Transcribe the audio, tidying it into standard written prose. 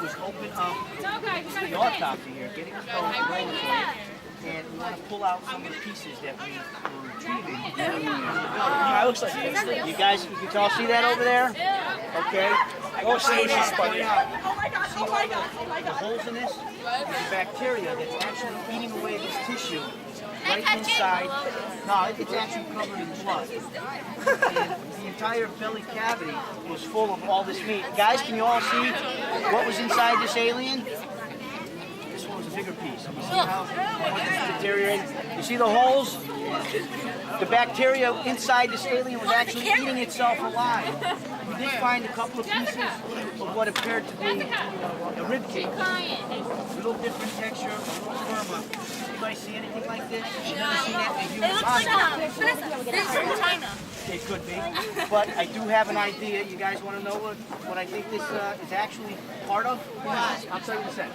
was open up the autopsy here, getting the bones rolling for you, and we want to pull out some of the pieces that we were retrieving. Looks like this. You guys, you can all see that over there? Okay. Oh, see, she's funny. Oh my god, oh my god, oh my The god. holes in this, the bacteria that's actually eating away this tissue right inside. No, it's actually covered in blood. And the entire belly cavity was full of all this meat. Guys, can you all see what was inside this alien? This one was a bigger piece. You see how much it's deteriorated? You see the holes? The bacteria inside this alien was actually eating itself alive. We did find a couple of pieces of what appeared to be a rib cage. A little different texture, a little firmer. You guys see anything like this? You've never seen that in human body. This is from China. It could be, but I do have an idea. You guys want to know what I think this is actually part of? I'll tell you in a second.